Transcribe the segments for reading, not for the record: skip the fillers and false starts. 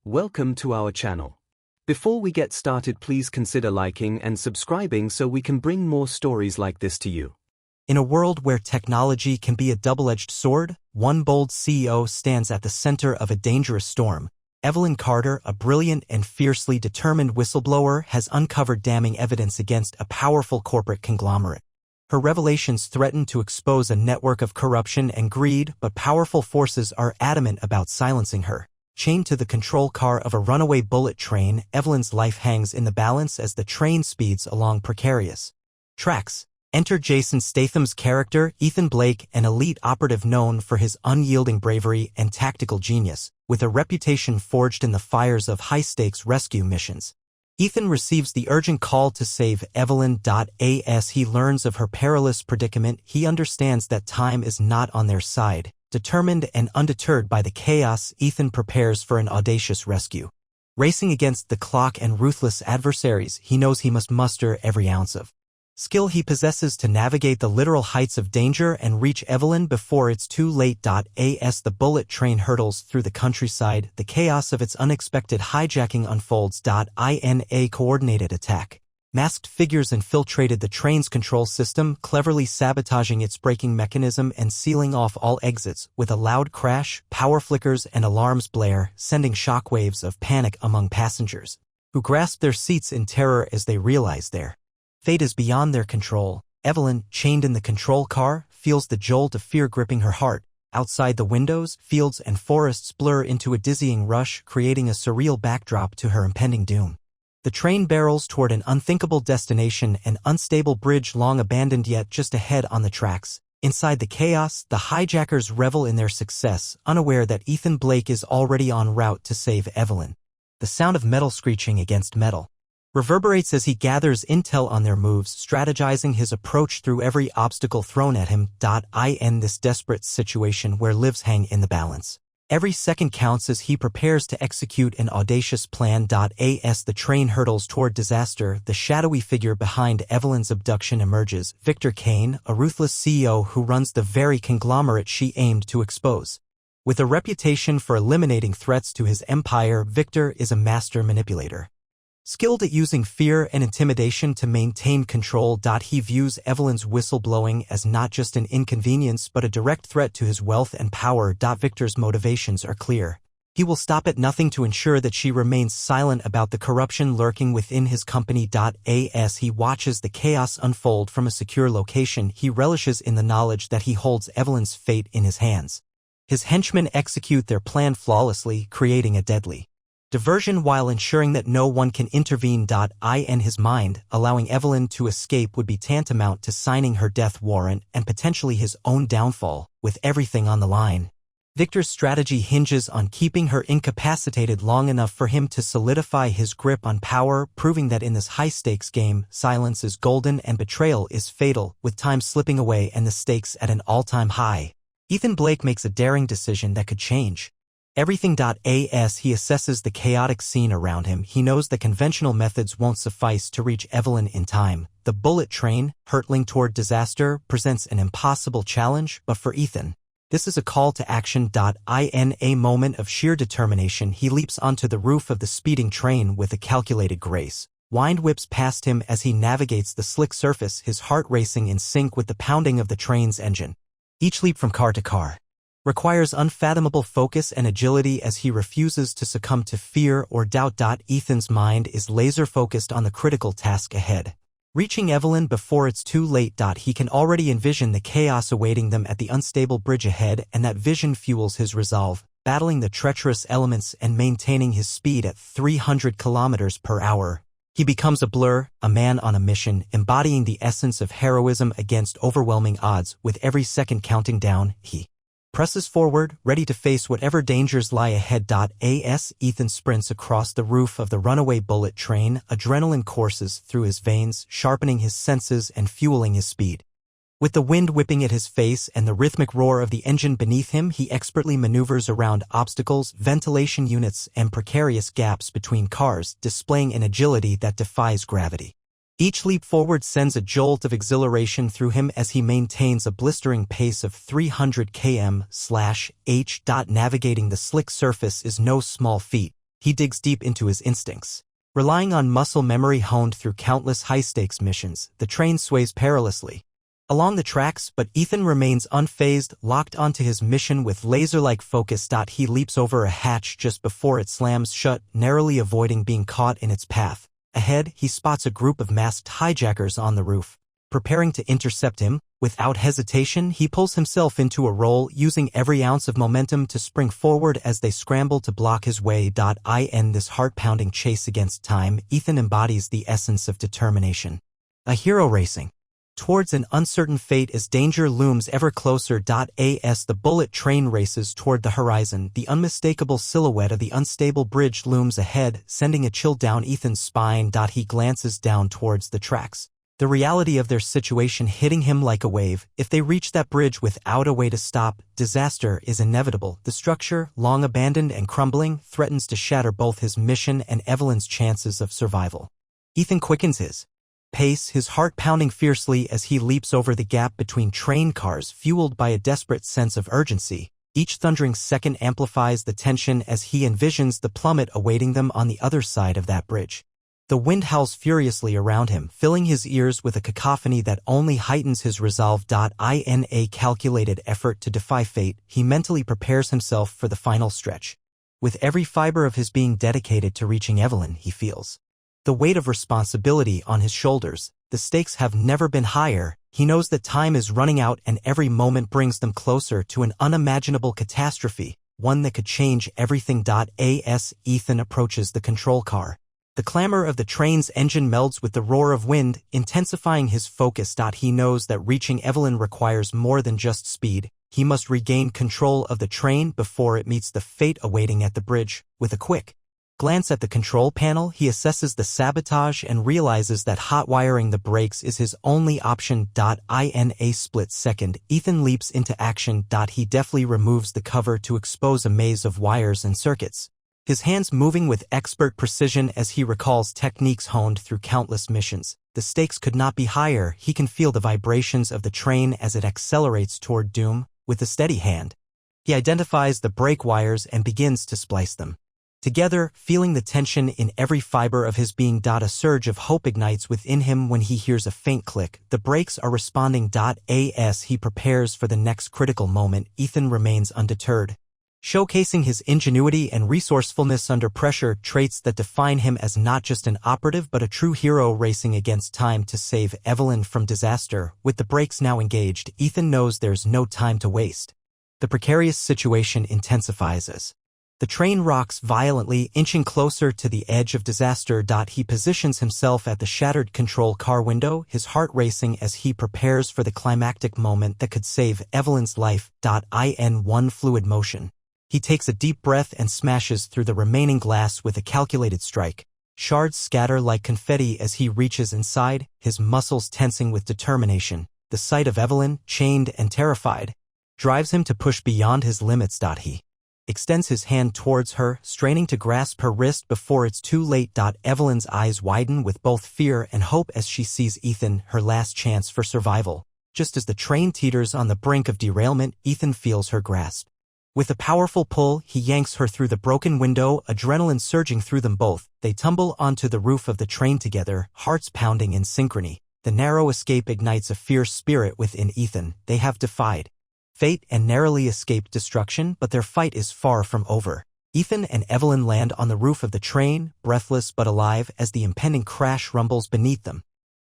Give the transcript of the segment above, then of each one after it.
Welcome to our channel. Before we get started, please consider liking and subscribing so we can bring more stories like this to you. In a world where technology can be a double-edged sword, one bold CEO stands at the center of a dangerous storm. Evelyn Carter, a brilliant and fiercely determined whistleblower, has uncovered damning evidence against a powerful corporate conglomerate. Her revelations threaten to expose a network of corruption and greed, but powerful forces are adamant about silencing her. Chained to the control car of a runaway bullet train, Evelyn's life hangs in the balance as the train speeds along precarious tracks. Enter Jason Statham's character, Ethan Blake, an elite operative known for his unyielding bravery and tactical genius, with a reputation forged in the fires of high-stakes rescue missions. Ethan receives the urgent call to save Evelyn. As he learns of her perilous predicament, he understands that time is not on their side. Determined and undeterred by the chaos, Ethan prepares for an audacious rescue. Racing against the clock and ruthless adversaries, he knows he must muster every ounce of skill he possesses to navigate the literal heights of danger and reach Evelyn before it's too late. As the bullet train hurtles through the countryside, the chaos of its unexpected hijacking unfolds. In a coordinated attack, masked figures infiltrated the train's control system, cleverly sabotaging its braking mechanism and sealing off all exits. With a loud crash, power flickers and alarms blare, sending shockwaves of panic among passengers, who grasp their seats in terror as they realize their fate is beyond their control. Evelyn, chained in the control car, feels the jolt of fear gripping her heart. Outside the windows, fields and forests blur into a dizzying rush, creating a surreal backdrop to her impending doom. The train barrels toward an unthinkable destination, an unstable bridge long abandoned yet just ahead on the tracks. Inside the chaos, the hijackers revel in their success, unaware that Ethan Blake is already en route to save Evelyn. The sound of metal screeching against metal reverberates as he gathers intel on their moves, strategizing his approach through every obstacle thrown at him. In this desperate situation where lives hang in the balance, every second counts as he prepares to execute an audacious plan. As the train hurtles toward disaster, the shadowy figure behind Evelyn's abduction emerges, Victor Kane, a ruthless CEO who runs the very conglomerate she aimed to expose. With a reputation for eliminating threats to his empire, Victor is a master manipulator, skilled at using fear and intimidation to maintain control. He views Evelyn's whistleblowing as not just an inconvenience but a direct threat to his wealth and power. Victor's motivations are clear. He will stop at nothing to ensure that she remains silent about the corruption lurking within his company. As he watches the chaos unfold from a secure location, he relishes in the knowledge that he holds Evelyn's fate in his hands. His henchmen execute their plan flawlessly, creating a deadly diversion while ensuring that no one can intervene. In his mind, allowing Evelyn to escape would be tantamount to signing her death warrant and potentially his own downfall, with everything on the line. Victor's strategy hinges on keeping her incapacitated long enough for him to solidify his grip on power, proving that in this high-stakes game, silence is golden and betrayal is fatal. With time slipping away and the stakes at an all-time high, Ethan Blake makes a daring decision that could change everything. As he assesses the chaotic scene around him, he knows that conventional methods won't suffice to reach Evelyn in time. The bullet train, hurtling toward disaster, presents an impossible challenge, but for Ethan, this is a call to action. In a moment of sheer determination, he leaps onto the roof of the speeding train with a calculated grace. Wind whips past him as he navigates the slick surface, his heart racing in sync with the pounding of the train's engine. Each leap from car to car requires unfathomable focus and agility as he refuses to succumb to fear or doubt. Ethan's mind is laser-focused on the critical task ahead, reaching Evelyn before it's too late. He can already envision the chaos awaiting them at the unstable bridge ahead, and that vision fuels his resolve, battling the treacherous elements and maintaining his speed at 300 kilometers per hour. He becomes a blur, a man on a mission, embodying the essence of heroism against overwhelming odds. With every second counting down, he presses forward, ready to face whatever dangers lie ahead. As Ethan sprints across the roof of the runaway bullet train, adrenaline courses through his veins, sharpening his senses and fueling his speed. With the wind whipping at his face and the rhythmic roar of the engine beneath him, he expertly maneuvers around obstacles, ventilation units, and precarious gaps between cars, displaying an agility that defies gravity. Each leap forward sends a jolt of exhilaration through him as he maintains a blistering pace of 300 km/h. Navigating the slick surface is no small feat. He digs deep into his instincts. Relying on muscle memory honed through countless high-stakes missions, the train sways perilously along the tracks, but Ethan remains unfazed, locked onto his mission with laser-like focus. He leaps over a hatch just before it slams shut, narrowly avoiding being caught in its path. Ahead, he spots a group of masked hijackers on the roof, preparing to intercept him. Without hesitation, he pulls himself into a roll, using every ounce of momentum to spring forward as they scramble to block his way. In this heart-pounding chase against time, Ethan embodies the essence of determination. A hero racing towards an uncertain fate as danger looms ever closer. As the bullet train races toward the horizon, the unmistakable silhouette of the unstable bridge looms ahead, sending a chill down Ethan's spine. He glances down towards the tracks, the reality of their situation hitting him like a wave. If they reach that bridge without a way to stop, disaster is inevitable. The structure, long abandoned and crumbling, threatens to shatter both his mission and Evelyn's chances of survival. Ethan quickens his pace, his heart pounding fiercely as he leaps over the gap between train cars, fueled by a desperate sense of urgency. Each thundering second amplifies the tension as he envisions the plummet awaiting them on the other side of that bridge. The wind howls furiously around him, filling his ears with a cacophony that only heightens his resolve. In a calculated effort to defy fate, he mentally prepares himself for the final stretch. With every fiber of his being dedicated to reaching Evelyn, he feels the weight of responsibility on his shoulders. The stakes have never been higher. He knows that time is running out and every moment brings them closer to an unimaginable catastrophe, one that could change everything. As Ethan approaches the control car, the clamor of the train's engine melds with the roar of wind, intensifying his focus. He knows that reaching Evelyn requires more than just speed. He must regain control of the train before it meets the fate awaiting at the bridge. With a quick glance at the control panel, he assesses the sabotage and realizes that hot-wiring the brakes is his only option. In a split second, Ethan leaps into action. He deftly removes the cover to expose a maze of wires and circuits, his hands moving with expert precision as he recalls techniques honed through countless missions. The stakes could not be higher. He can feel the vibrations of the train as it accelerates toward doom. With a steady hand, he identifies the brake wires and begins to splice them together, feeling the tension in every fiber of his being. A surge of hope ignites within him when he hears a faint click. The brakes are responding. As he prepares for the next critical moment, Ethan remains undeterred, showcasing his ingenuity and resourcefulness under pressure, traits that define him as not just an operative but a true hero racing against time to save Evelyn from disaster. With the brakes now engaged, Ethan knows there's no time to waste. The precarious situation intensifies as the train rocks violently, inching closer to the edge of disaster. He positions himself at the shattered control car window, his heart racing as he prepares for the climactic moment that could save Evelyn's life. In one fluid motion, he takes a deep breath and smashes through the remaining glass with a calculated strike. Shards scatter like confetti as he reaches inside, his muscles tensing with determination. The sight of Evelyn, chained and terrified, drives him to push beyond his limits. He extends his hand towards her, straining to grasp her wrist before it's too late. Evelyn's eyes widen with both fear and hope as she sees Ethan, her last chance for survival. Just as the train teeters on the brink of derailment, Ethan feels her grasp. With a powerful pull, he yanks her through the broken window, adrenaline surging through them both. They tumble onto the roof of the train together, hearts pounding in synchrony. The narrow escape ignites a fierce spirit within Ethan. They have defied fate and narrowly escaped destruction, but their fight is far from over. Ethan and Evelyn land on the roof of the train, breathless but alive as the impending crash rumbles beneath them.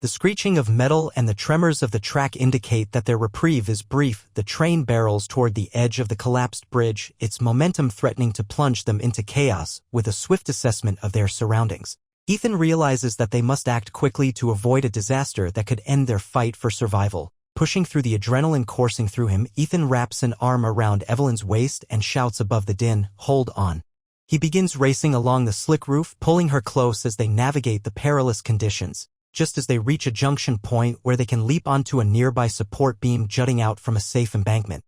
The screeching of metal and the tremors of the track indicate that their reprieve is brief. The train barrels toward the edge of the collapsed bridge, its momentum threatening to plunge them into chaos. With a swift assessment of their surroundings, Ethan realizes that they must act quickly to avoid a disaster that could end their fight for survival. Pushing through the adrenaline coursing through him, Ethan wraps an arm around Evelyn's waist and shouts above the din, "Hold on." He begins racing along the slick roof, pulling her close as they navigate the perilous conditions. Just as they reach a junction point where they can leap onto a nearby support beam jutting out from a safe embankment,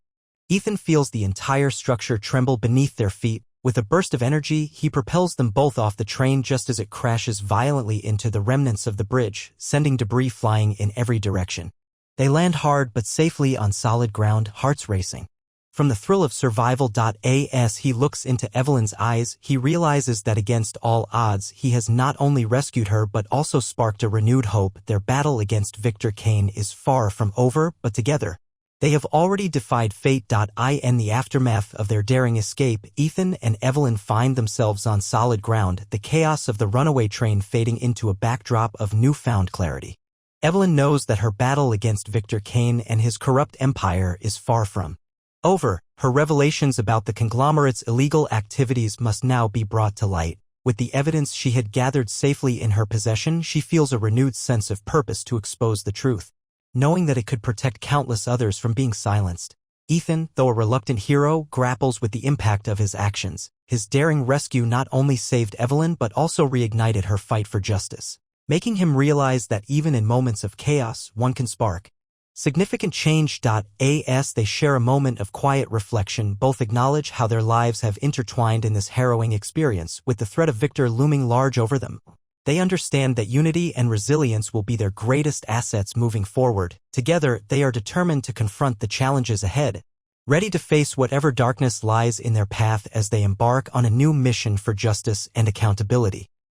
Ethan feels the entire structure tremble beneath their feet. With a burst of energy, he propels them both off the train just as it crashes violently into the remnants of the bridge, sending debris flying in every direction. They land hard but safely on solid ground, hearts racing. From the thrill of survival.as he looks into Evelyn's eyes, he realizes that against all odds he has not only rescued her but also sparked a renewed hope. Their battle against Victor Kane is far from over, but together they have already defied fate. In the aftermath of their daring escape, Ethan and Evelyn find themselves on solid ground, the chaos of the runaway train fading into a backdrop of newfound clarity. Evelyn knows that her battle against Victor Kane and his corrupt empire is far from over. Her revelations about the conglomerate's illegal activities must now be brought to light. With the evidence she had gathered safely in her possession, she feels a renewed sense of purpose to expose the truth, knowing that it could protect countless others from being silenced. Ethan, though a reluctant hero, grapples with the impact of his actions. His daring rescue not only saved Evelyn but also reignited her fight for justice, making him realize that even in moments of chaos, one can spark significant change. As they share a moment of quiet reflection, both acknowledge how their lives have intertwined in this harrowing experience, with the threat of Victor looming large over them. They understand that unity and resilience will be their greatest assets moving forward. Together, they are determined to confront the challenges ahead, ready to face whatever darkness lies in their path as they embark on a new mission for justice and accountability.